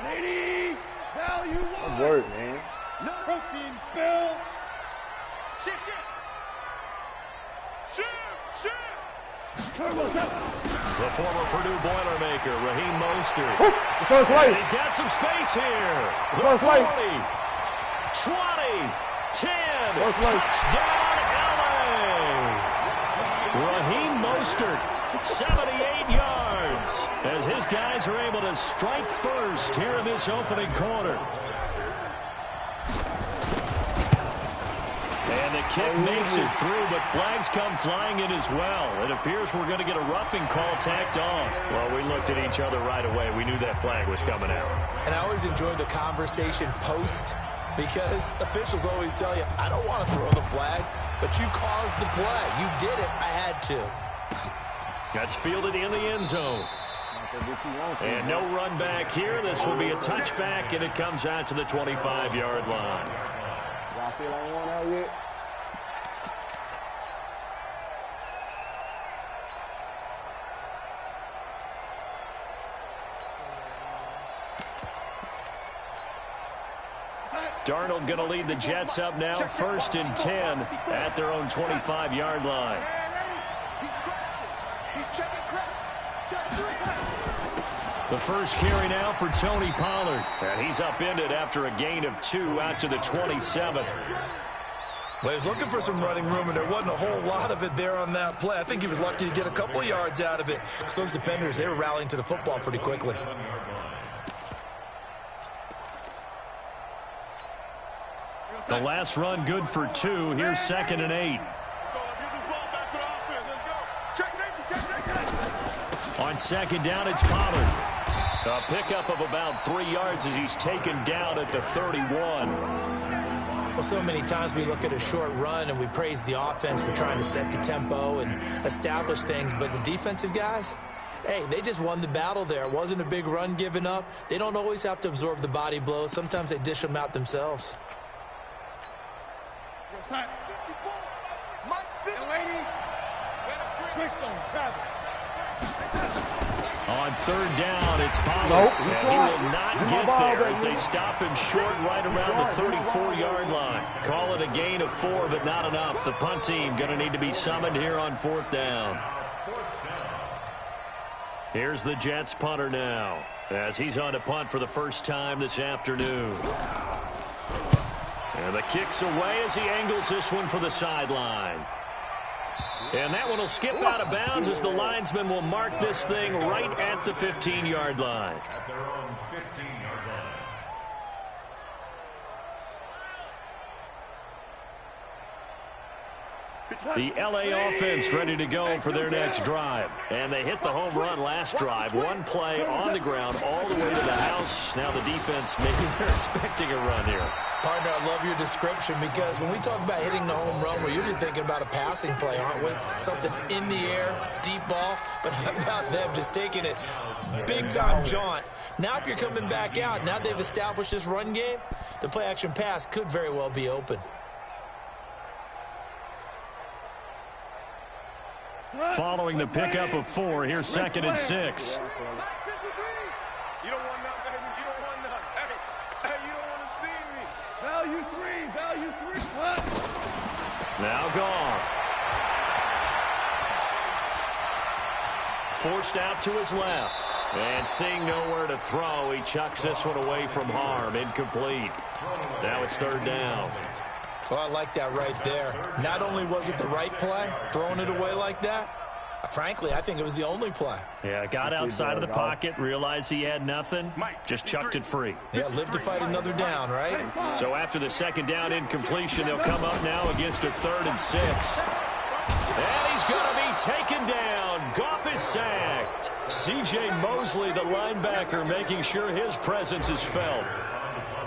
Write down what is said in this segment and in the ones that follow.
Lady, value one. Good work, man. No protein spill. Shoot. The former Purdue Boilermaker, Raheem Mostert. The first light. He's got some space here. The first light. 20, 10, First light. touchdown LA. Raheem Mostert, 78 yards, as his guys are able to strike first here in this opening quarter. And the kick makes it through, but flags come flying in as well. It appears we're going to get a roughing call tacked on. Well, we looked at each other right away. We knew that flag was coming out. And I always enjoy the conversation post, because officials always tell you, I don't want to throw the flag, but you caused the play. You did it. I had to. That's fielded in the end zone. And no run back here. This will be a touchback, and it comes out to the 25-yard line. Y'all feel like one out yet? Darnold going to lead the Jets up now, 1st and 10 at their own 25-yard line. The first carry now for Tony Pollard. And he's upended after a gain of 2 out to the 27. Well, he was looking for some running room, and there wasn't a whole lot of it there on that play. I think he was lucky to get a couple of yards out of it, because those defenders, they were rallying to the football pretty quickly. The last run good for 2. Here's 2nd and 8. On 2nd down, it's Pollard. A pickup of about 3 yards as he's taken down at the 31. Well, so many times we look at a short run and we praise the offense for trying to set the tempo and establish things, but the defensive guys, hey, they just won the battle there. It wasn't a big run given up. They don't always have to absorb the body blows. Sometimes they dish them out themselves. On 3rd down, it's Pollard. Nope. And he will not get there as they stop him short right around the 34-yard line. Call it a gain of 4, but not enough. The punt team going to need to be summoned here on 4th down. Here's the Jets punter now, as he's on to punt for the first time this afternoon. And the kick's away as he angles this one for the sideline. And that one will skip out of bounds as the linesman will mark this thing right at the 15-yard line. The LA offense ready to go for their next drive. And they hit the home run last drive. One play on the ground all the way to the house. Now the defense, maybe they're expecting a run here. Partner, I love your description, because when we talk about hitting the home run, we're usually thinking about a passing play, aren't we? Something in the air, deep ball, but how about them just taking it big-time jaunt? Now if you're coming back out, now they've established this run game, the play-action pass could very well be open. Following the pickup of 4, here's 2nd and 6. You don't want none, baby. You don't want none. Hey, you don't want to see me. Value 3. What? Now Goff. Forced out to his left. And seeing nowhere to throw, he chucks this one away from harm. Incomplete. Now it's 3rd down. Well, I like that right there. Not only was it the right play, throwing it away like that, frankly, I think it was the only play. Yeah, got outside of the pocket, realized he had nothing, just chucked it free. Yeah, live to fight another down, right? So after the 2nd down incompletion, they'll come up now against a 3rd and 6. And he's going to be taken down. Goff is sacked. C.J. Mosley, the linebacker, making sure his presence is felt.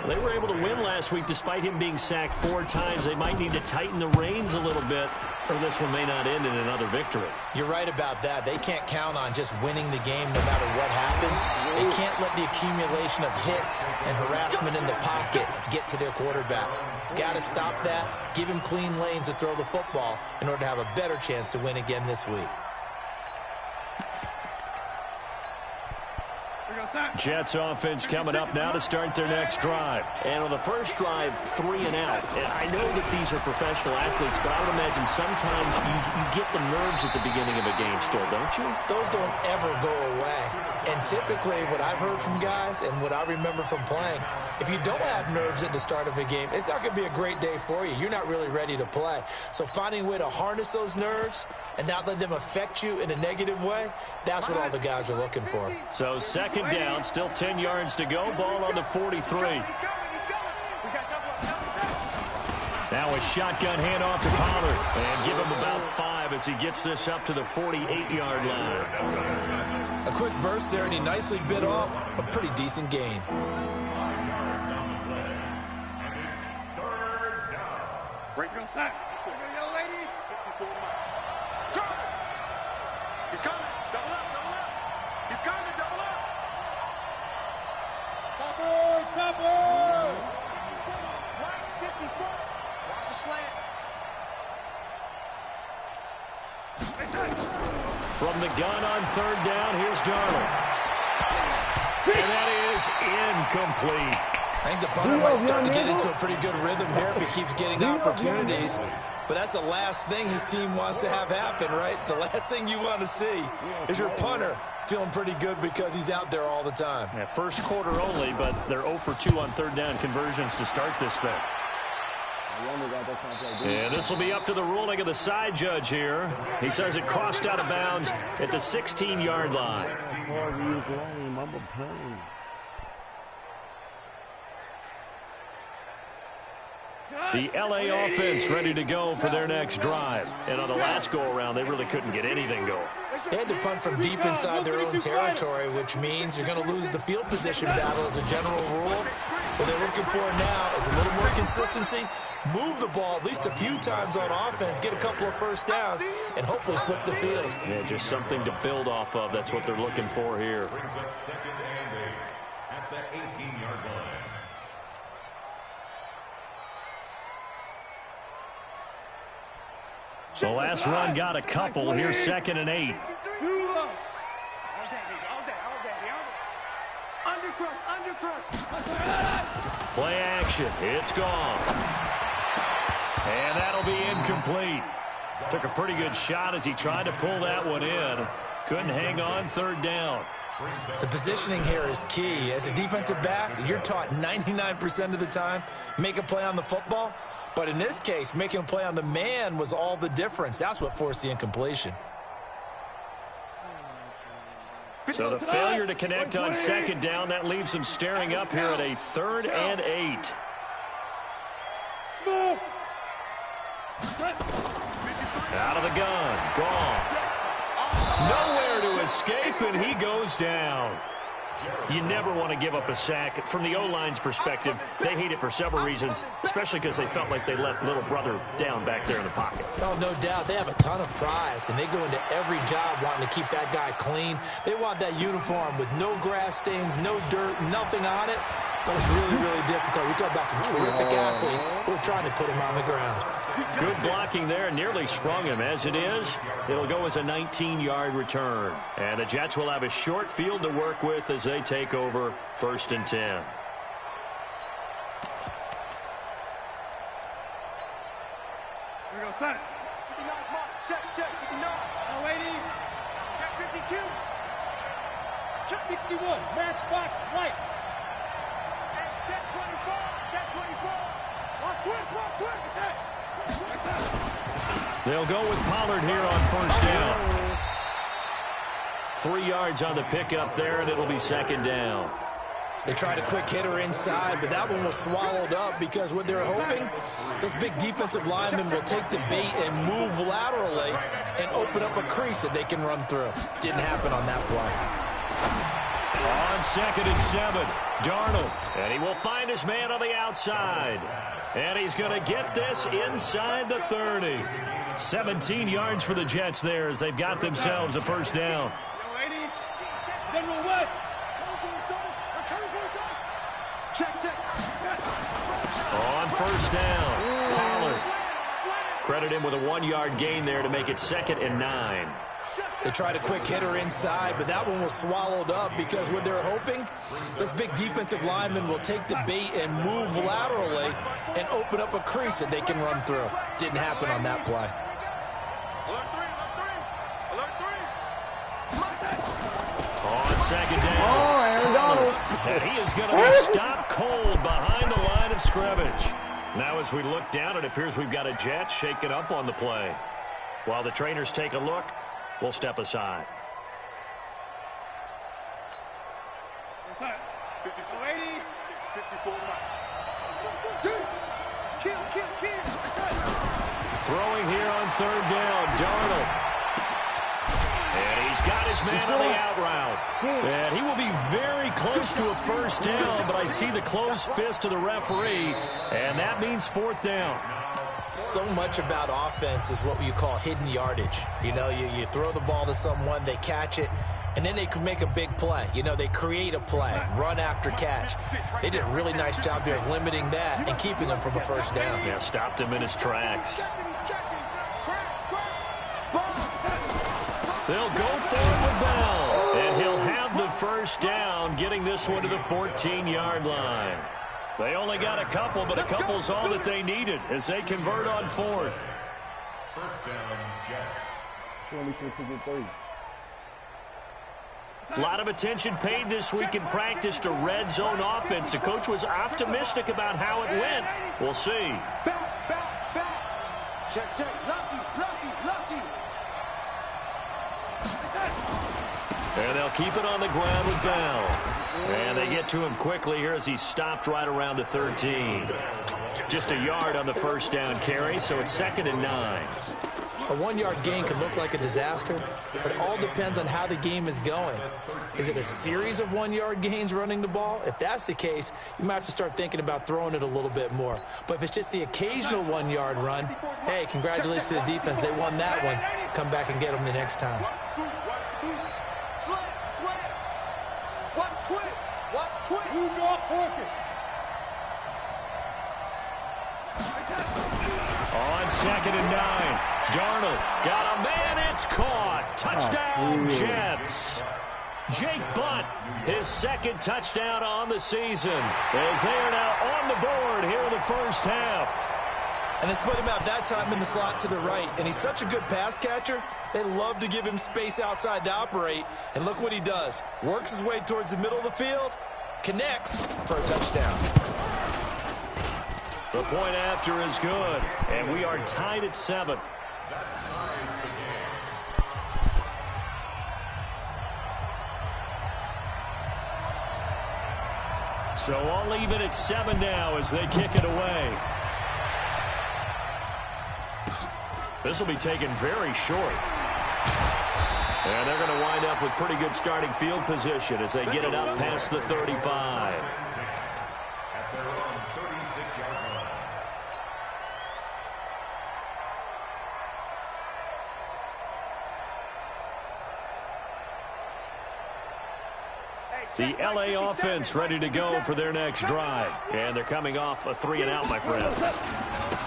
They were able to win last week despite him being sacked 4 times. They might need to tighten the reins a little bit, or this one may not end in another victory. You're right about that. They can't count on just winning the game no matter what happens. They can't let the accumulation of hits and harassment in the pocket get to their quarterback. Got to stop that, give him clean lanes to throw the football in order to have a better chance to win again this week. Jets offense coming up now to start their next drive. And on the first drive, 3 and out. And I know that these are professional athletes, but I would imagine sometimes you get the nerves at the beginning of a game still, don't you? Those don't ever go away. And typically what I've heard from guys and what I remember from playing, if you don't have nerves at the start of a game, it's not going to be a great day for you. You're not really ready to play. So finding a way to harness those nerves and not let them affect you in a negative way, that's what all the guys are looking for. So second down, still 10 yards to go. Ball on the 43. Now a shotgun handoff to Pollard. And give him about 5 as he gets this up to the 48-yard line. A quick burst there, and he nicely bit off a pretty decent gain. Break on sack. Young lady. He's coming. Double up, double up. He's coming, double up. Topper, topper. Right, 54. Watch the slant. From the gun on third down, here's Darnold. And that is incomplete. I think the punter might start to get into a pretty good rhythm here if he keeps getting opportunities. But that's the last thing his team wants to have happen, right? The last thing you want to see is your punter feeling pretty good because he's out there all the time. Yeah, first quarter only, but they're 0 for 2 on third down conversions to start this thing. And this will be up to the ruling of the side judge here. He says it crossed out of bounds at the 16-yard line. The LA offense ready to go for their next drive. And on the last go-around, they really couldn't get anything going. They had to punt from deep inside their own territory, which means you're going to lose the field position battle as a general rule. What they're looking for now is a little more consistency, move the ball at least a few times on offense, get a couple of first downs, and hopefully flip the field. Yeah, just something to build off of. That's what they're looking for here. At the 18-yard line. The last run got a couple. Here's 2nd and 8. Play action. It's gone. And that'll be incomplete. Took a pretty good shot as he tried to pull that one in. Couldn't hang on third down. The positioning here is key. As a defensive back, you're taught 99% of the time, make a play on the football. But in this case, making a play on the man was all the difference. That's what forced the incompletion. So the failure to connect on second down, that leaves them staring up here at a 3rd and 8. Out of the gun. Gone. Nowhere to escape, and he goes down. You never want to give up a sack. From the O-line's perspective, they hate it for several reasons, especially because they felt like they let little brother down back there in the pocket. Oh, no doubt. They have a ton of pride, and they go into every job wanting to keep that guy clean. They want that uniform with no grass stains, no dirt, nothing on it. But it's really, really difficult. We talk about some terrific athletes who are trying to put him on the ground. Good blocking there. Nearly sprung him. As it is, it'll go as a 19-yard return. And the Jets will have a short field to work with as they take over 1st and 10. Here we go, set. 59, mark. Check, 59. No, 80. Check 52. Check 61. Matchbox lights. Check 24. Check 24. Lost twist. Okay. They'll go with Pollard here on 1st down. 3 yards on the pickup there, and it'll be 2nd down. They tried a quick hitter inside, but that one was swallowed up because what they're hoping, those big defensive linemen will take the bait and move laterally and open up a crease that they can run through. Didn't happen on that play. On 2nd and 7, Darnold. And he will find his man on the outside. And he's going to get this inside the 30. 17 yards for the Jets there as they've got themselves a 1st down. General West. On 1st down, Pollard. Credit him with a 1-yard gain there to make it 2nd and 9. They tried a quick hitter inside, but that one was swallowed up because what they're hoping, those big defensive linemen will take the bait and move laterally and open up a crease that they can run through. Didn't happen on that play. On second down. Oh, Aaron Donald. And he is going to be stopped cold behind the line of scrimmage. Now as we look down, it appears we've got a jet shaken up on the play. While the trainers take a look, we'll step aside. 54-80, 54. Throwing here on third down, Darnold. And he's got his man on the out route. And he will be very close to a first down, but I see the closed fist of the referee, and that means fourth down. So much about offense is what you call hidden yardage. You know, you throw the ball to someone, they catch it, and then they can make a big play. You know, they create a play, run after catch. They did a really nice job there of limiting that and keeping him from a first down. Yeah, stopped him in his tracks. They'll go for it with Bell, and he'll have the first down, getting this one to the 14-yard line. They only got a couple, but a couple's all that they needed as they convert on fourth. First down, Jets. A lot of attention paid this week in practice to red zone offense. The coach was optimistic about how it went. We'll see. Check, check. Lucky. And they'll keep it on the ground with Bell. And they get to him quickly here as he's stopped right around the 13. Just a yard on the first down carry, so it's 2nd and 9. A 1-yard gain can look like a disaster, but it all depends on how the game is going. Is it a series of 1-yard gains running the ball? If that's the case, you might have to start thinking about throwing it a little bit more. But if it's just the occasional 1-yard run, hey, congratulations to the defense. They won that one. Come back and get them the next time. On 2nd and 9, Darnold got a man. It's caught. Touchdown, Jets. Jake Butt, his 2nd touchdown on the season, as they are now on the board here in the first half. And they split him out that time in the slot to the right. And he's such a good pass catcher, they love to give him space outside to operate. And look what he does. Works his way towards the middle of the field, connects for a touchdown. The point after is good, and we are tied at 7. So all even at 7 now as they kick it away. This will be taken very short. And they're going to wind up with pretty good starting field position as they get it up past the 35. At their own 36-yard line. The LA offense ready to go for their next drive. And they're coming off a 3-and-out, my friend. I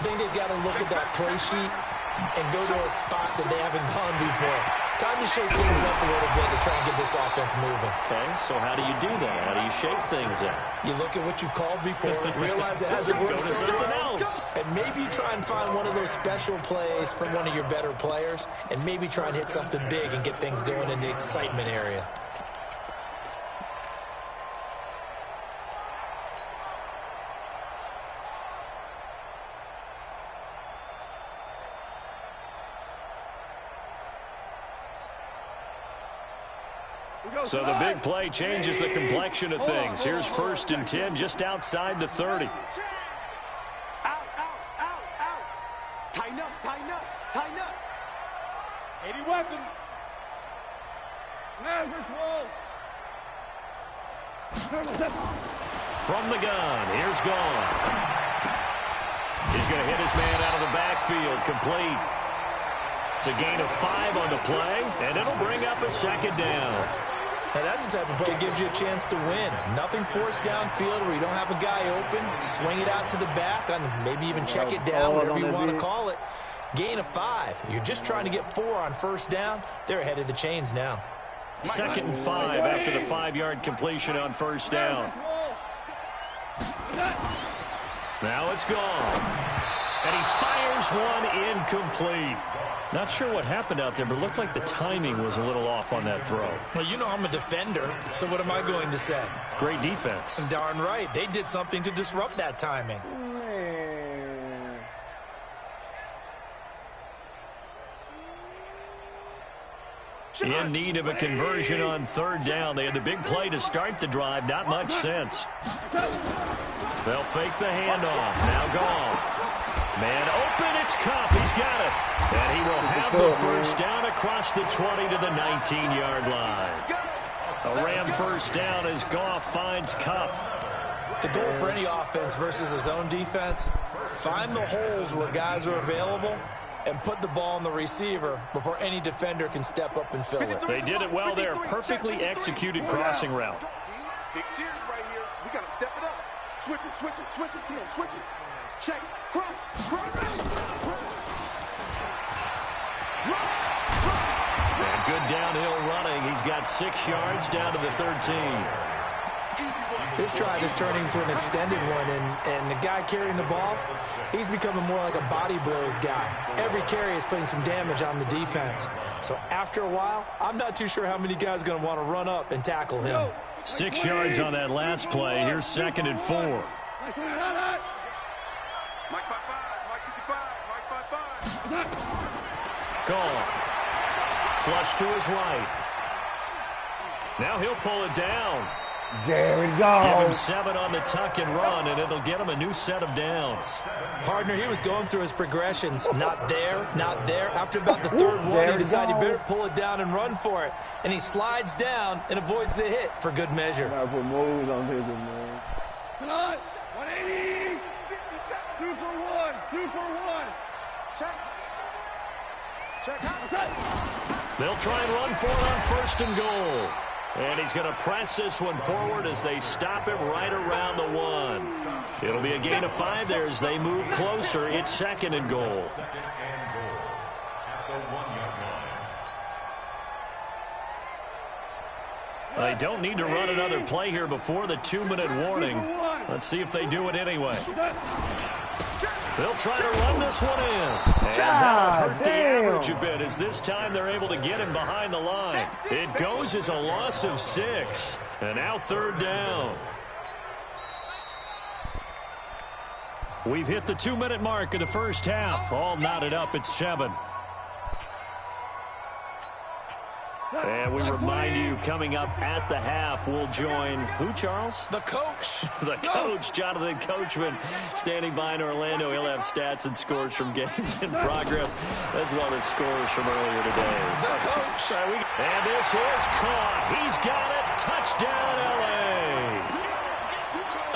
think they've got to look at that play sheet and go to a spot that they haven't gone before. Time to shake things up a little bit to try and get this offense moving. Okay, so how do you do that? How do you shake things up? You look at what you've called before, realize it hasn't worked Go to so something well, else. and maybe try and find one of those special plays from one of your better players, and maybe try and hit something big and get things going in the excitement area. So the big play changes the complexion of things. Here's 1st and 10 just outside the 30. Out. Tighten up. 80 weapon. Now control. From the gun, here's Gone. He's going to hit his man out of the backfield, complete. It's a gain of 5 on the play, and it'll bring up a 2nd down. Now, that's the type of play that gives you a chance to win. Nothing forced downfield where you don't have a guy open. Swing it out to the back, and maybe even check it down, whatever you want to call it. Gain of 5. You're just trying to get 4 on first down. They're ahead of the chains now. 2nd and 5 after the 5-yard completion on first down. Now it's gone. And he fires one incomplete. Not sure what happened out there, but it looked like the timing was a little off on that throw. Well, you know I'm a defender, so what am I going to say? Great defense. Darn right. They did something to disrupt that timing. In need of a conversion on 3rd down. They had the big play to start the drive. Not much sense. They'll fake the handoff. Now Goff. Man open. It's Cup. He's got it. And he will have the first down across the 20 to the 19-yard line. A Ram first down as Goff finds Cup. The goal for any offense versus his own defense, find the holes where guys are available and put the ball on the receiver before any defender can step up and fill it. They did it well there. Perfectly executed crossing route. Big series right here. We got to step it up. Switch it, switch it, switch it. Come on, switch it. Check it. Crunch. And good downhill running. He's got 6 yards down to the 13. This drive is turning into an extended one, and the guy carrying the ball, he's becoming more like a body blows guy. Every carry is putting some damage on the defense. So after a while, I'm not too sure how many guys are going to want to run up and tackle him. 6 yards on that last play. Here's 2nd and 4. Mike 55, Mike 55, Mike 55. Gone. Flush to his right. Now he'll pull it down. There we Give go. him 7 on the tuck and run, and it'll get him a new set of downs. Partner, he was going through his progressions. Not there, not there. After about the 3rd one, he decided he better pull it down and run for it. And he slides down and avoids the hit for good measure. Gotta put moves on his, man. Come on. 180. 2 for 1. 2 for 1. Check. They'll try and run for it on 1st and goal. And he's going to press this one forward as they stop him right around the 1. It'll be a gain of 5 there as they move closer. It's 2nd and goal. They don't need to run another play here before the 2-minute warning. Let's see if they do it anyway. They'll try to run this one in. And that'll hurt the average a bit as this time they're able to get him behind the line. It goes as a loss of 6. And now 3rd down. We've hit the 2-minute mark of the first half. All knotted up at 7. And we remind you, coming up at the half, we'll join who, Charles? The coach. The coach, Jonathan Coachman, standing by in Orlando. He'll have stats and scores from games in progress, as well as scores from earlier today. The coach. And this is caught. He's got it. Touchdown, L.A.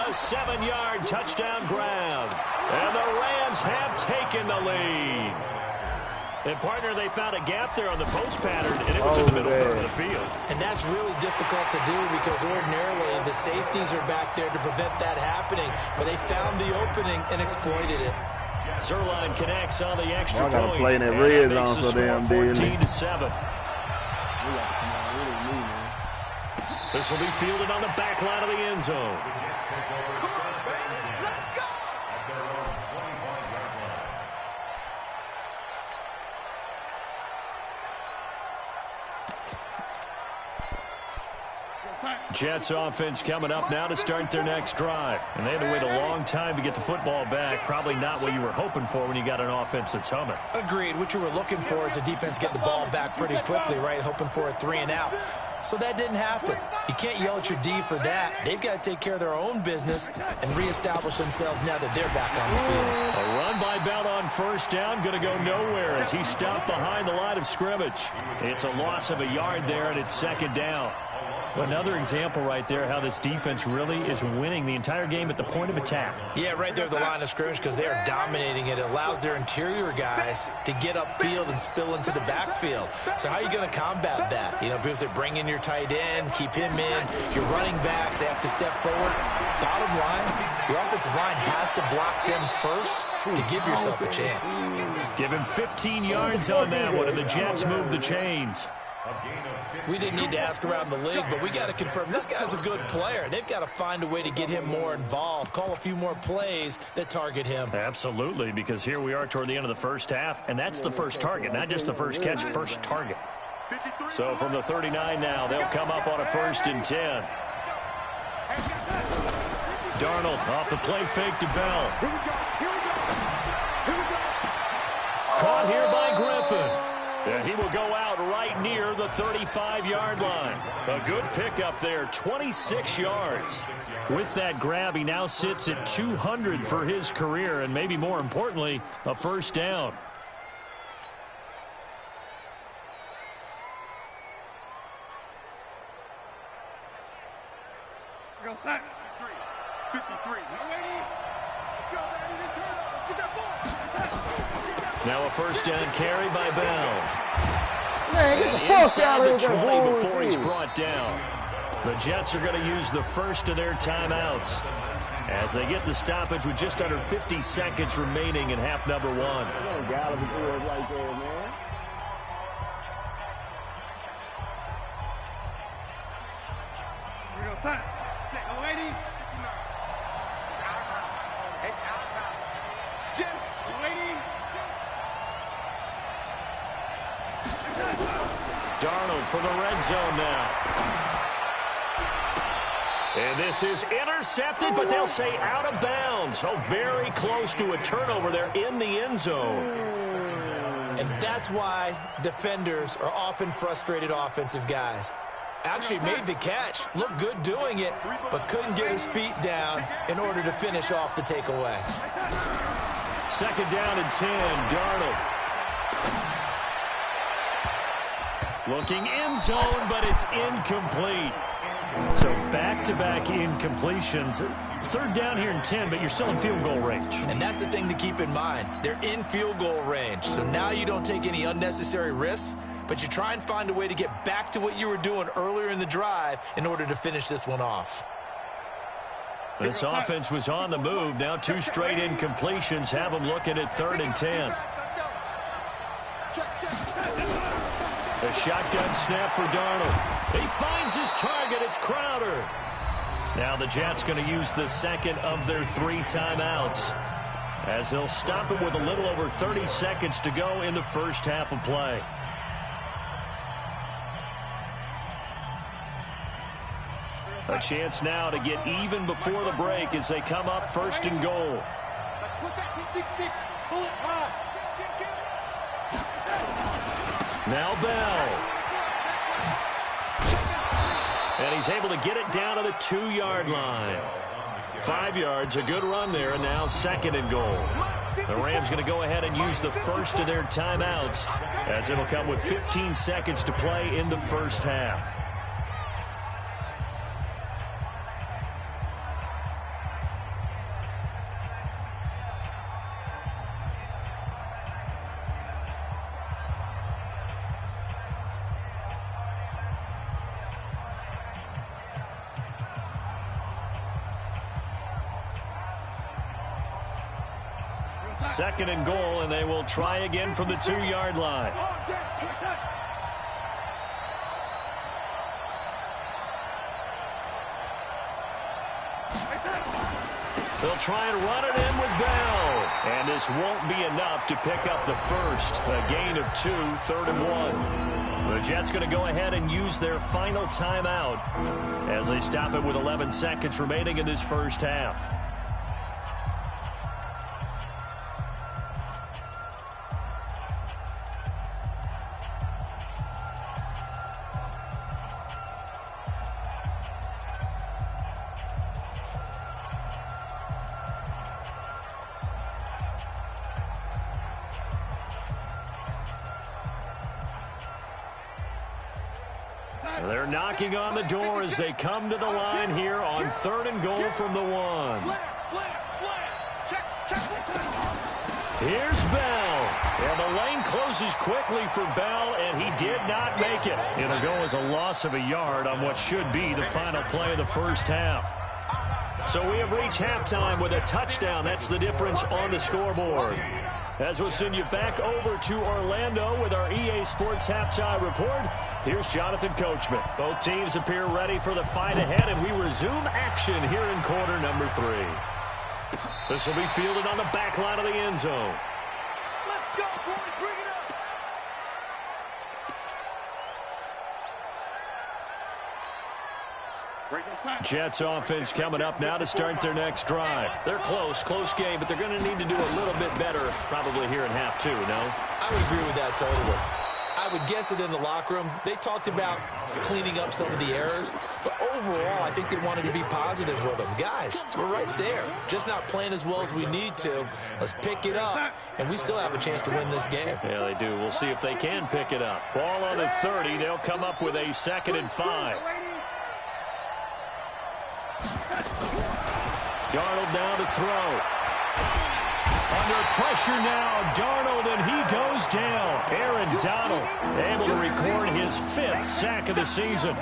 A 7-yard touchdown grab. And the Rams have taken the lead. And, partner, they found a gap there on the post pattern, and it was in the middle third of the field. And that's really difficult to do because ordinarily the safeties are back there to prevent that happening. But they found the opening and exploited it. Zerline connects on the extra I gotta point. play in that And red makes zone the so damn score deadly. 14-7. This will be fielded on the back line of the end zone. Jets offense coming up now to start their next drive. And they had to wait a long time to get the football back. Probably not what you were hoping for when you got an offense that's humming. Agreed. What you were looking for is the defense get the ball back pretty quickly, right? Hoping for a 3-and-out. So that didn't happen. You can't yell at your D for that. They've got to take care of their own business and reestablish themselves now that they're back on the field. A run by Bell on first down, going to go nowhere as he stopped behind the line of scrimmage. It's a loss of a yard there, and it's 2nd down. Another example right there how this defense really is winning the entire game at the point of attack. Yeah, right there at the line of scrimmage because they are dominating it. It allows their interior guys to get upfield and spill into the backfield. So how are you going to combat that? You know, people say bring in your tight end, keep him in. Your running backs, they have to step forward. Bottom line, your offensive line has to block them first to give yourself a chance. Give him 15 yards on that one, and the Jets move the chains. We didn't need to ask around the league, but we got to confirm this guy's a good player. They've got to find a way to get him more involved, call a few more plays that target him. Absolutely, because here we are toward the end of the first half, and that's the first target, not just the first catch, first target. So from the 39 now, they'll come up on a 1st and 10. Darnold off the play fake to Bell. Caught here by Griffin. And he will go out right near the 35-yard line. A good pickup there, 26 yards. With that grab, he now sits at 200 for his career, and maybe more importantly, a first down. Go sack. 53. Now a first down carry by Bell. Man, get the And fuck inside out the of here. 20 before he's brought down. The Jets are going to use the first of their timeouts as they get the stoppage with just under 50 seconds remaining in half number 1. You don't gotta be doing it like that, man. Here we go, son. Check the lady. It's our time. It's our time. Jim, lady. Darnold for the red zone now. And this is intercepted, but they'll say out of bounds. Oh, very close to a turnover there in the end zone. And that's why defenders are often frustrated offensive guys. Actually made the catch, looked good doing it, but couldn't get his feet down in order to finish off the takeaway. 2nd down and 10, Darnold. Looking end zone, but it's incomplete. So back-to-back incompletions. 3rd down here and 10, but you're still in field goal range. And that's the thing to keep in mind. They're in field goal range, so now you don't take any unnecessary risks, but you try and find a way to get back to what you were doing earlier in the drive in order to finish this one off. This offense was on the move. Now 2 straight incompletions have them looking at 3rd and 10. A shotgun snap for Darnold. He finds his target. It's Crowder. Now the Jets going to use the second of their 3 timeouts as they'll stop it with a little over 30 seconds to go in the first half of play. A chance now to get even before the break as they come up 1st and goal. Let's put that 6-6. Pull it high. Now Bell. And he's able to get it down to the 2-yard line. 5 yards, a good run there, and now 2nd and goal. The Rams going to go ahead and use the first of their timeouts as it'll come with 15 seconds to play in the first half. Second and goal, and they will try again from the 2-yard line. They'll try and run it in with Bell. And this won't be enough to pick up the first. A gain of 2, 3rd and 1. The Jets going to go ahead and use their final timeout as they stop it with 11 seconds remaining in this first half. They're knocking on the door as they come to the line here on 3rd and goal from the 1. Here's Bell. And the lane closes quickly for Bell, and he did not make it. It'll go as a loss of a yard on what should be the final play of the first half. So we have reached halftime with a touchdown. That's the difference on the scoreboard. As we'll send you back over to Orlando with our EA Sports Halftime Report, here's Jonathan Coachman. Both teams appear ready for the fight ahead, and we resume action here in quarter number 3. This will be fielded on the back line of the end zone. Let's go, boys. Bring it up. Jets offense coming up now to start their next drive. They're close game, but they're going to need to do a little bit better probably here in half 2, no? I would agree with that totally. I would guess it in the locker room. They talked about cleaning up some of the errors, but overall, I think they wanted to be positive with them. Guys, we're right there. Just not playing as well as we need to. Let's pick it up, and we still have a chance to win this game. Yeah, they do. We'll see if they can pick it up. Ball on the 30. They'll come up with a 2nd and 5. Darnold now to throw. Under pressure now, Darnold, and he goes down. Aaron Donald able to record his 5th sack of the season.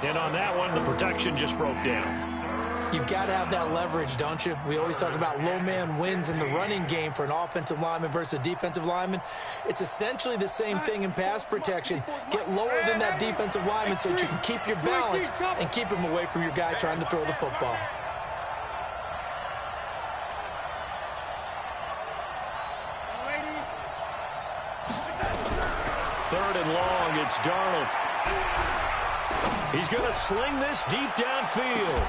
And on that one, the protection just broke down. You've got to have that leverage, don't you? We always talk about low man wins in the running game for an offensive lineman versus a defensive lineman. It's essentially the same thing in pass protection. Get lower than that defensive lineman so that you can keep your balance and keep him away from your guy trying to throw the football. Third and long, it's Darnold. He's going to sling this deep downfield.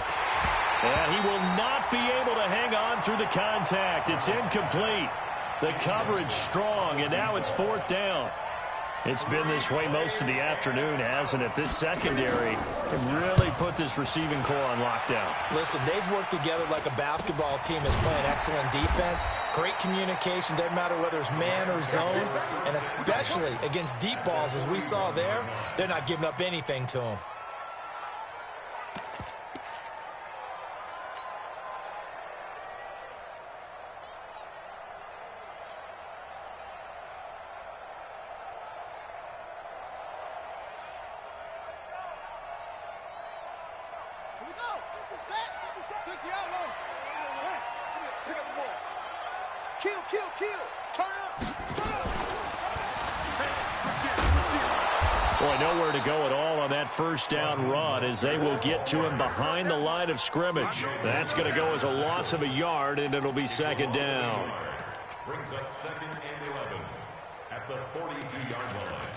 And he will not be able to hang on through the contact. It's incomplete. The coverage strong, and now it's 4th down. It's been this way most of the afternoon, hasn't it? This secondary can really put this receiving core on lockdown. Listen, they've worked together like a basketball team that's playing excellent defense. Great communication, doesn't matter whether it's man or zone. And especially against deep balls, as we saw there, they're not giving up anything to them. Boy, nowhere to go at all on that first down run as they will get to him behind the line of scrimmage. That's going to go as a loss of a yard, and it'll be 2nd down. Brings up 2nd and 11 at the 42-yard line.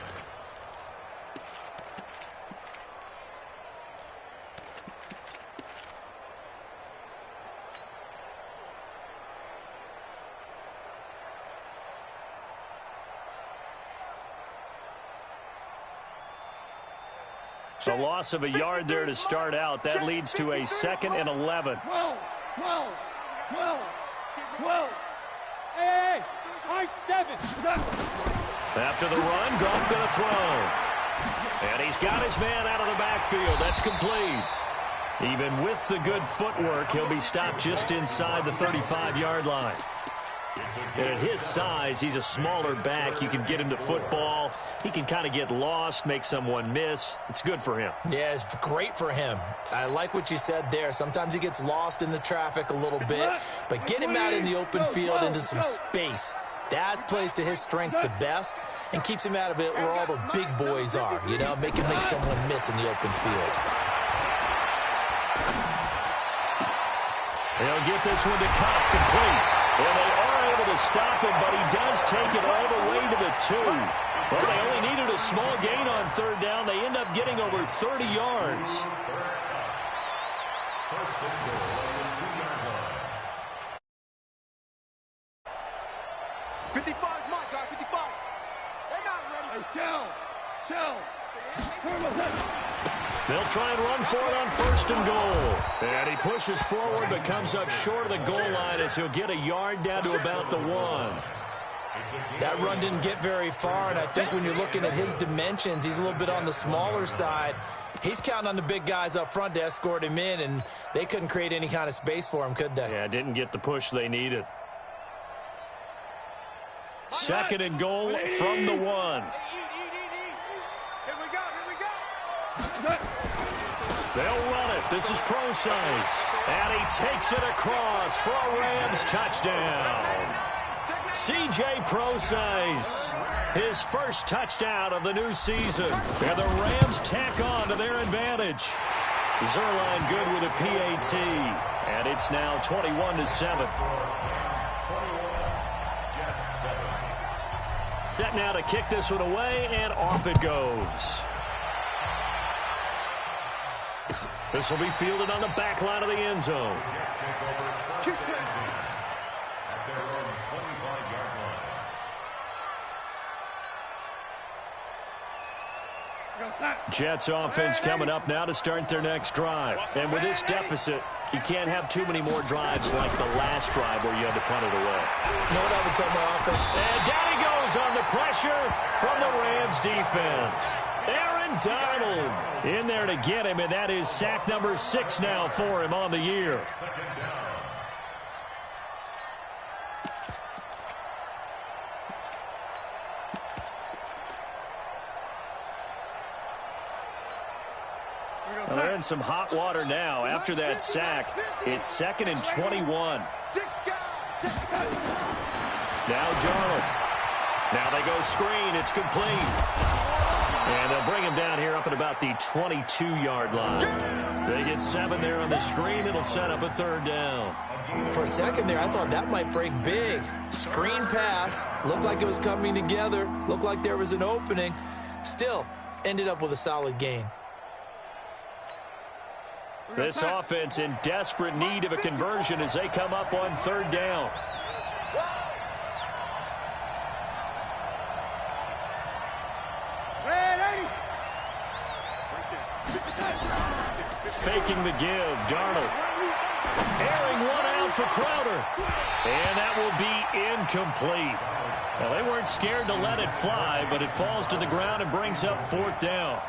A loss of a yard there to start out. That leads to a 2nd and 11. 12. Hey, I-7. After the run, Goff going to throw. And he's got his man out of the backfield. That's complete. Even with the good footwork, he'll be stopped just inside the 35-yard line. And at his size, he's a smaller back. You can get him to football. He can kind of get lost, make someone miss. It's good for him. Yeah, it's great for him. I like what you said there. Sometimes he gets lost in the traffic a little bit, but get him out in the open field into some space. That plays to his strengths the best and keeps him out of it where all the big boys are, you know, make someone miss in the open field. They'll get this one to Cobb complete. And they are able to stop him, but he does take it all the way to the 2. Well, they only needed a small gain on 3rd down. They end up getting over 30 yards. First and goal on the 2-yard line. 55, my guy, 55. They're not ready. Hey, Shell. They'll try and run for it on 1st and goal. And he pushes forward but comes up short of the goal line as he'll get a yard down to about the 1. That run didn't get very far, and I think when you're looking at his dimensions, he's a little bit on the smaller side. He's counting on the big guys up front to escort him in, and they couldn't create any kind of space for him, could they? Yeah, didn't get the push they needed. Second and goal from the 1. Here we go. They'll run it. This is Procise. And he takes it across for a Rams touchdown. C.J. Procise, his first touchdown of the new season. And the Rams tack on to their advantage. Zerline good with a PAT. And it's now 21-7. Set now to kick this one away, and off it goes. This will be fielded on the back line of the end zone. Jets offense coming up now to start their next drive. And with this deficit, you can't have too many more drives like the last drive where you had to punt it away. You know what I would tell my offense? And down he goes on the pressure from the Rams defense. Aaron Donald in there to get him, and that is sack number 6 now for him on the year. Well, they're in some hot water now. After that sack, it's 2nd and 21. Now Darnold. Now they go screen. It's complete. And they'll bring him down here up at about the 22-yard line. They get 7 there on the screen. It'll set up a 3rd down. For a second there, I thought that might break big. Screen pass. Looked like it was coming together. Looked like there was an opening. Still, ended up with a solid gain. This offense in desperate need of a conversion as they come up on 3rd down. Faking the give, Darnold. Airing one out for Crowder. And that will be incomplete. Well, they weren't scared to let it fly, but it falls to the ground and brings up 4th down.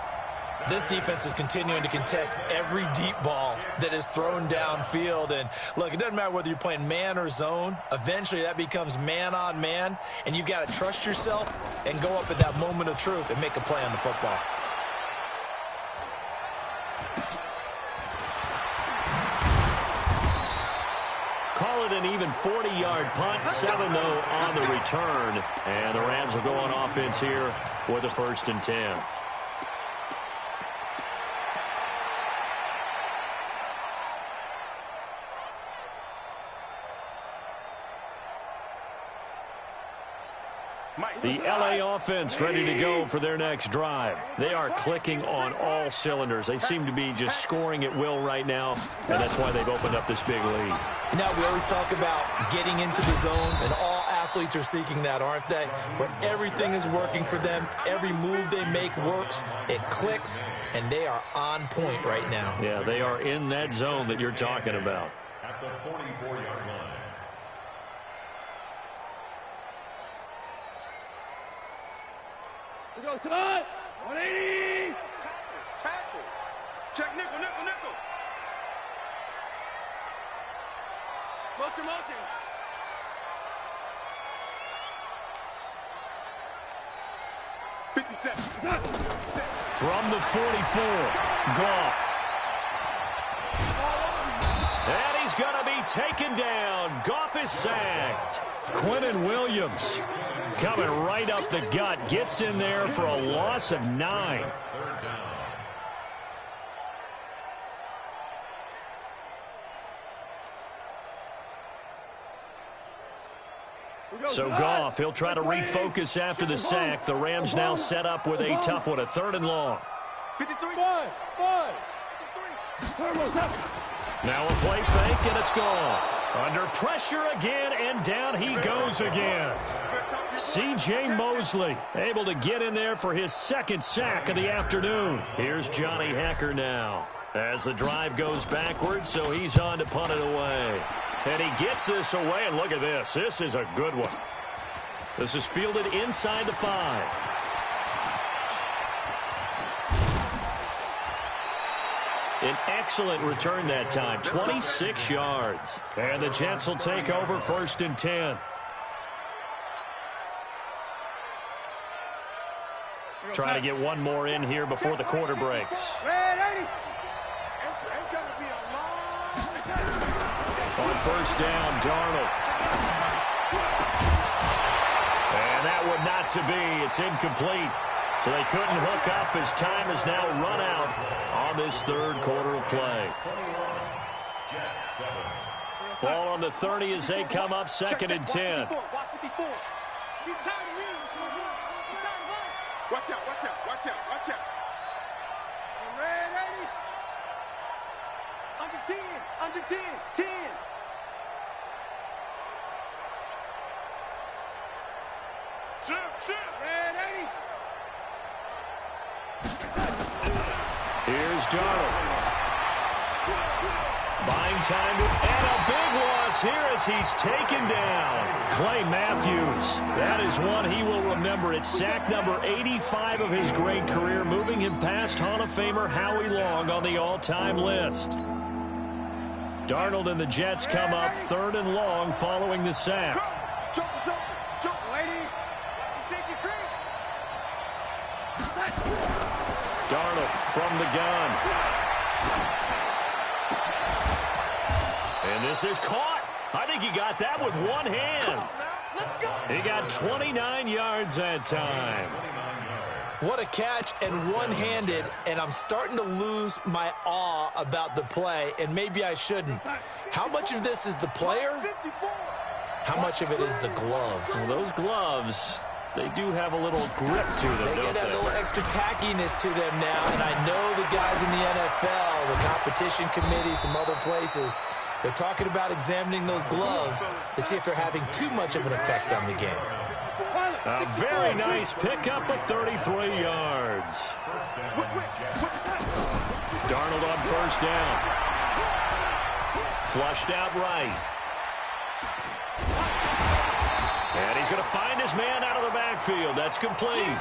This defense is continuing to contest every deep ball that is thrown downfield. And, look, it doesn't matter whether you're playing man or zone. Eventually, that becomes man-on-man, and you've got to trust yourself and go up at that moment of truth and make a play on the football. Call it an even 40-yard punt. 7, though, on the return. And the Rams will go on offense here with a 1st and 10. The LA offense ready to go for their next drive. They are clicking on all cylinders. They seem to be just scoring at will right now, and that's why they've opened up this big lead. Now, we always talk about getting into the zone, and all athletes are seeking that, aren't they? Where everything is working for them, every move they make works, it clicks, and they are on point right now. Yeah, they are in that zone that you're talking about. At the 44-yard line. We go tonight. 180. Tackles. Check nickel. Motion. From the 44, Goff. And he's going to be taken down. Goff is sacked. Quentin Williams coming right up the gut. Gets in there for a loss of 9. So Goff, he'll try to refocus after the sack. The Rams now set up with a tough one, a 3rd and long. 53. Now a play fake, and it's gone. Under pressure again, and down he goes again. C.J. Mosley able to get in there for his 2nd sack of the afternoon. Here's Johnny Hekker now as the drive goes backwards, so he's on to punt it away. And he gets this away, and look at this. This is a good one. This is fielded inside the 5. An excellent return that time, 26 yards. And the Jets will take over 1st and 10. Trying to get one more in here before the quarter breaks. On 1st down, Darnold. And that one not to be. It's incomplete. So they couldn't hook up as time has now run out on this 3rd quarter of play. Ball on the 30 as they come up 2nd and 10. Watch out, watch out, watch out, watch out. Red 80. Under 10, under 10, 10. Shoot, Red 80. Here's Darnold. Buying time, and a big loss here as he's taken down. Clay Matthews, that is one he will remember. It's sack number 85 of his great career, moving him past Hall of Famer Howie Long on the all-time list. Darnold and the Jets come up 3rd and long following the sack. Jump, lady. Darnold from the gun. And this is caught. I think he got that with one hand. He got 29 yards that time. What a catch, and one-handed, and I'm starting to lose my awe about the play, and maybe I shouldn't. How much of this is the player? How much of it is the glove? Well, those gloves, they do have a little grip to them, They don't get a little extra tackiness to them now, and I know the guys in the NFL, the competition committee, some other places, they're talking about examining those gloves to see if they're having too much of an effect on the game. A very nice pickup of 33 yards. Darnold on 1st down. Flushed out right. And he's going to find his man out of the backfield. That's complete.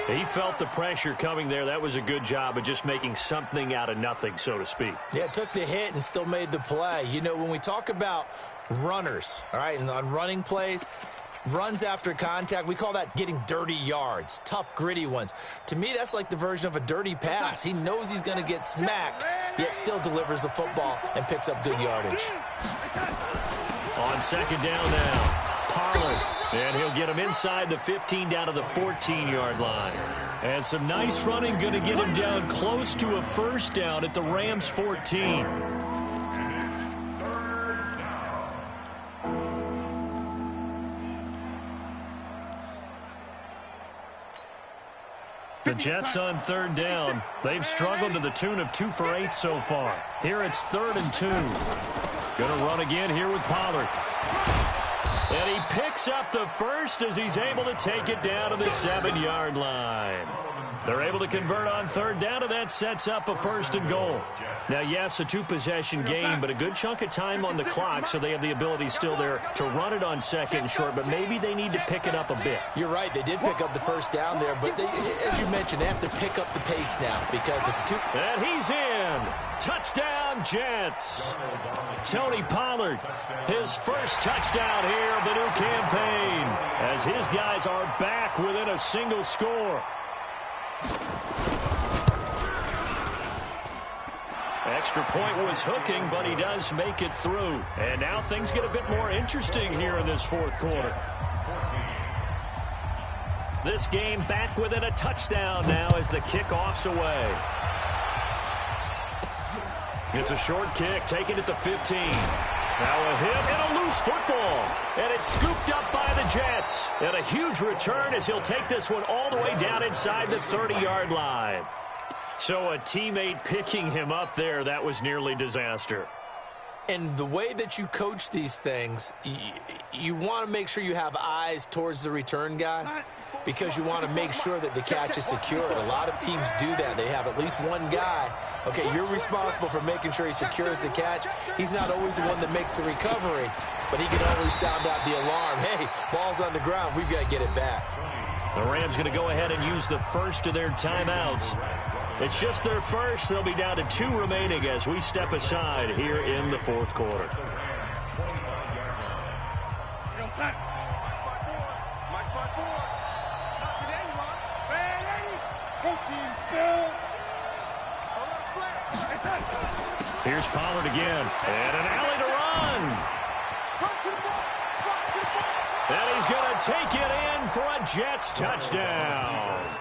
He felt the pressure coming there. That was a good job of just making something out of nothing, so to speak. Yeah, took the hit and still made the play. You know, when we talk about runners, all right, and on running plays, runs after contact, we call that getting dirty yards, tough, gritty ones. To me, that's like the version of a dirty pass. He knows he's going to get smacked, yet still delivers the football and picks up good yardage. On 2nd down now, Pollard. And he'll get him inside the 15 down to the 14-yard line. And some nice running, going to get him down close to a 1st down at the Rams' 14. The Jets on 3rd down. They've struggled to the tune of 2 for 8 so far. Here it's 3rd and 2. Going to run again here with Pollard. And he picks up the 1st as he's able to take it down to the 7-yard line. They're able to convert on 3rd down, and that sets up a 1st and goal. Now, yes, a 2-possession game, but a good chunk of time on the clock, so they have the ability still there to run it on 2nd and short, but maybe they need to pick it up a bit. You're right. They did pick up the 1st down there, but they, as you mentioned, they have to pick up the pace now because it's And he's in. Touchdown, Jets. Tony Pollard, his 1st touchdown here of the new campaign, as his guys are back within a single score. Extra point was hooking, but he does make it through. And now things get a bit more interesting here in this 4th quarter. This game back within a touchdown now as the kickoff's away. It's a short kick, taken at the 15. Now a hit and a loose football. And it's scooped up by the Jets. And a huge return as he'll take this one all the way down inside the 30-yard line. So a teammate picking him up there, that was nearly disaster. And the way that you coach these things, you want to make sure you have eyes towards the return guy because you want to make sure that the catch is secured. A lot of teams do that. They have at least one guy. Okay, you're responsible for making sure he secures the catch. He's not always the one that makes the recovery, but he can always sound out the alarm. Hey, ball's on the ground. We've got to get it back. The Rams going to go ahead and use the first of their timeouts. It's just their first. They'll be down to 2 remaining as we step aside here in the fourth quarter. Here's Pollard again. And an alley to run. And he's going to take it in for a Jets touchdown.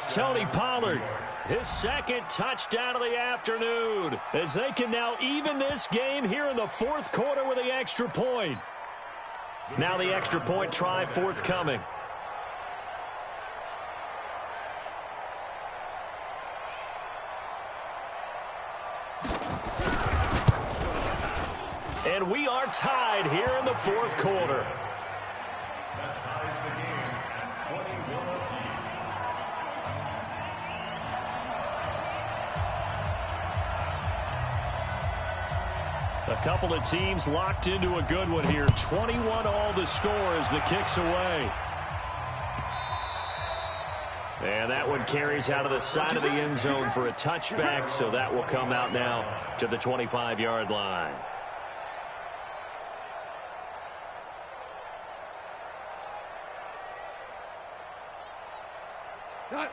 Tony Pollard, his second touchdown of the afternoon, as they can now even this game here in the fourth quarter with the extra point. Now the extra point try forthcoming. And we are tied here in the fourth quarter. That ties the game at 21 A apiece. couple of teams locked into a good one here. 21 all the score as the kick's away. And that one carries out of the side of the end zone for a touchback, so that will come out now to the 25-yard line.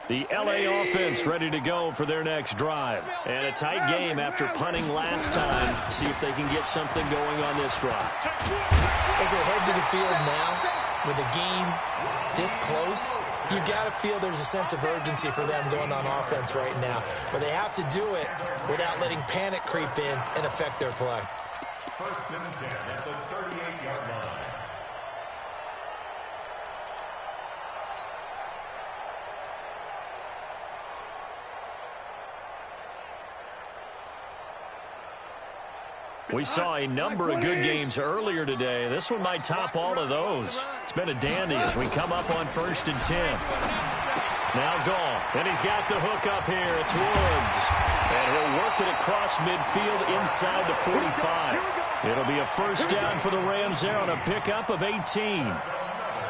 The LA offense ready to go for their next drive. And a tight game after punting last time. See if they can get something going on this drive. As they head to the field now, with the game this close, you've got to feel there's a sense of urgency for them going on offense right now. But they have to do it without letting panic creep in and affect their play. First and 10 at the 38-yard line. We saw a number of good games earlier today. This one might top all of those. It's been a dandy as we come up on 1st and 10. Now Goff, and he's got the hook up here. It's Woods. And he'll work it across midfield inside the 45. It'll be a first down for the Rams there on a pickup of 18.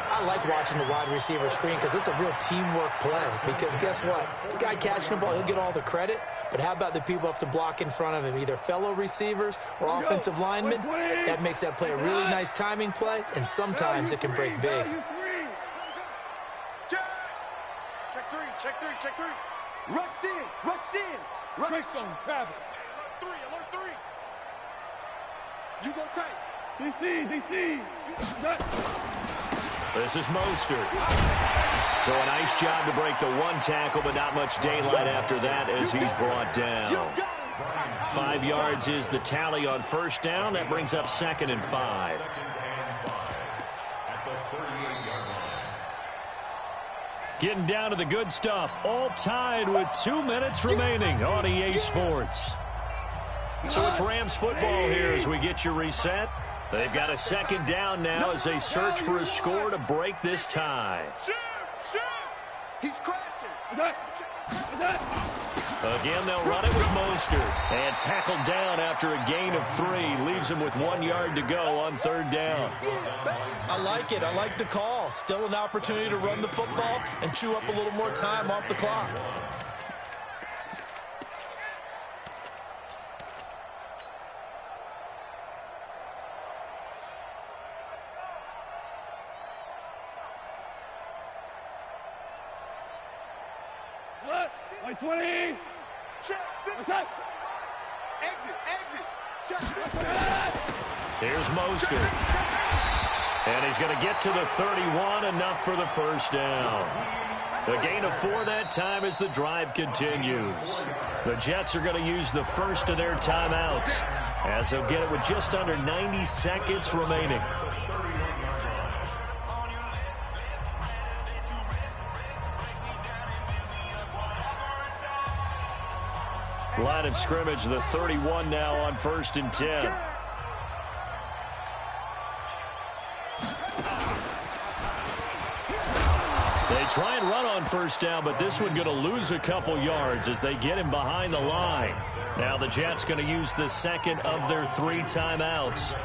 I like watching the wide receiver screen because it's a real teamwork play. Because guess what? The guy catching the ball, he'll get all the credit. But how about the people up to block in front of him, either fellow receivers or offensive linemen? That makes that play a really nice timing play, and sometimes it can break big. Check three. Rush in. Rush on travel. Alert three. You go tight. DC. This is Mostert. So a nice job to break the one tackle, but not much daylight after that as he's brought down. 5 yards is the tally on first down. That brings up 2nd and 5. Getting down to the good stuff. All tied with 2 minutes remaining on EA Sports. So it's Rams football here as we get you reset. They've got a second down now as they search for a score to break this tie. He's crashing. Again, they'll run it with Mostert. And tackled down after a gain of 3. Leaves him with 1 yard to go on 3rd down. I like it. I like the call. Still an opportunity to run the football and chew up a little more time off the clock. Like 20. Exit. Here's Mostert. And he's going to get to the 31, enough for the first down. The gain of 4 that time as the drive continues. The Jets are going to use the first of their timeouts as they'll get it with just under 90 seconds remaining. Line of scrimmage, the 31 now on 1st and 10. They try and run on first down, but this one going to lose a couple yards as they get him behind the line. Now the Jets going to use the second of their 3 timeouts.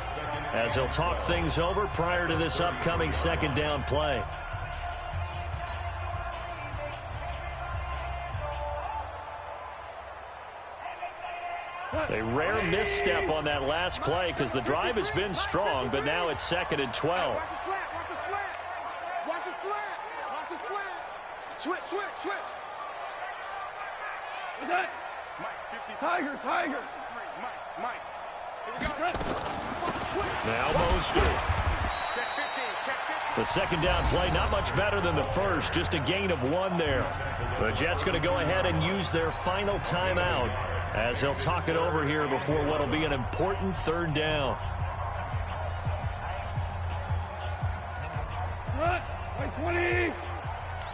as they'll talk things over prior to this upcoming second down play. A rare misstep on that last play because the drive has been strong, but now it's 2nd and 12. Watch his flat. Watch his flat. Watch his flat. Watch his flat. Switch. What's that? Mike, 50. Tiger. Mike. Here we go. Now Mostert. Check 15. Check 15. The second down play, not much better than the first, just a gain of 1 there. The Jets going to go ahead and use their final timeout as they'll talk it over here before what will be an important 3rd down. What? 20.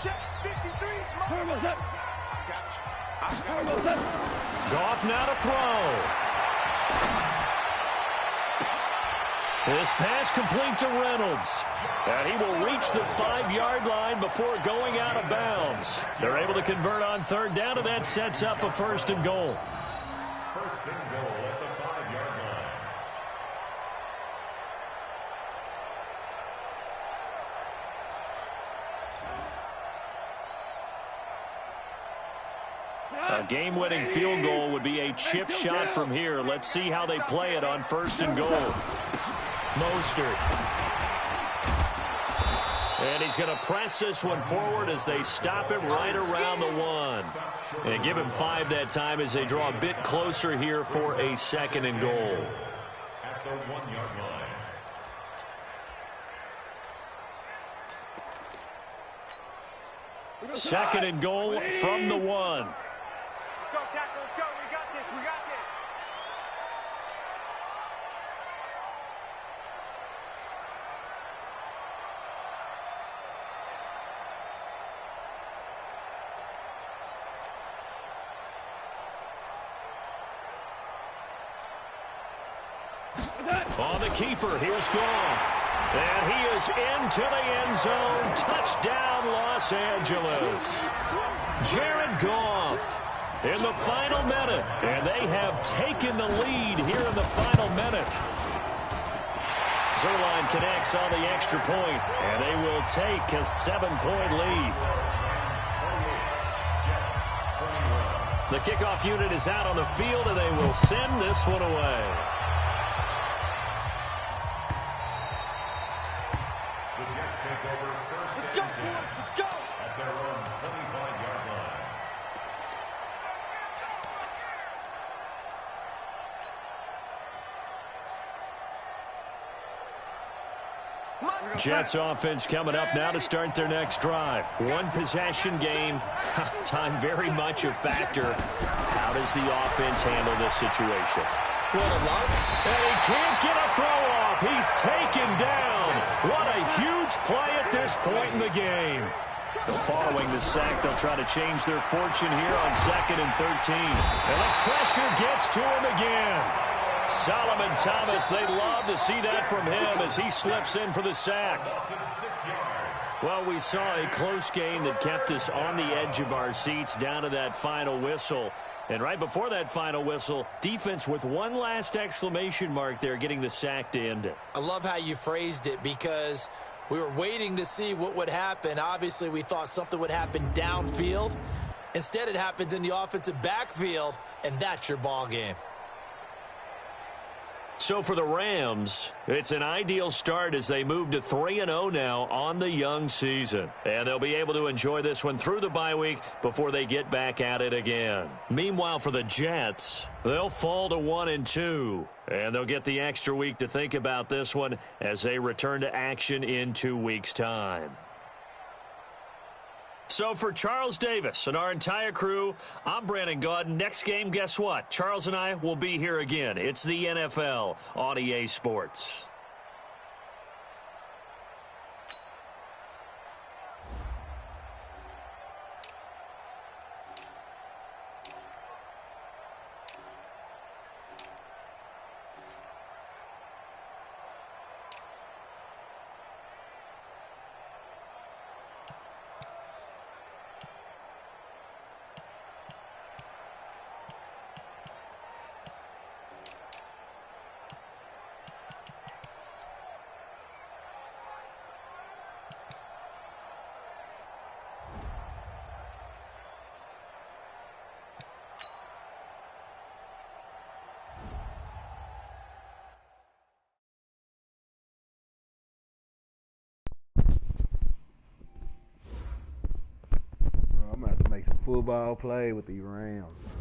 Check 53. Turbo's up. Turbo's up. Goff now to throw. This pass complete to Reynolds. And he will reach the 5-yard line before going out of bounds. They're able to convert on 3rd down, and that sets up a 1st and goal. 1st and goal at the 5-yard line. A game-winning field goal would be a chip shot from here. Let's see how they play it on 1st and goal. Mostert. And he's going to press this one forward as they stop it right around the 1. And give him 5 that time as they draw a bit closer here for a 2nd and goal. At the 1-yard line. 2nd and goal from the 1. Let's go, tackle. Let's go. We got this. On the keeper, here's Goff. And he is into the end zone. Touchdown, Los Angeles. Jared Goff in the final minute. And they have taken the lead here in the final minute. Zerline connects on the extra point, and they will take a 7-point lead. The kickoff unit is out on the field, and they will send this one away. Jets offense coming up now to start their next drive. 1 possession game. Time very much a factor. How does the offense handle this situation? And he can't get a throw off. He's taken down. What a huge play at this point in the game. Following the sack, they'll try to change their fortune here on 2nd and 13. And the pressure gets to him again. Solomon Thomas, they'd love to see that from him as he slips in for the sack. Well, we saw a close game that kept us on the edge of our seats down to that final whistle. And right before that final whistle, defense with one last exclamation mark there, getting the sack to end it. I love how you phrased it because we were waiting to see what would happen. Obviously, we thought something would happen downfield. Instead, it happens in the offensive backfield, and that's your ball game. So for the Rams, it's an ideal start as they move to 3-0 now on the young season. And they'll be able to enjoy this one through the bye week before they get back at it again. Meanwhile, for the Jets, they'll fall to 1-2. And they'll get the extra week to think about this one as they return to action in 2 weeks' time. So for Charles Davis and our entire crew, I'm Brandon Gaudin. Next game, guess what? Charles and I will be here again. It's the NFL on EA Sports. football played with the Rams.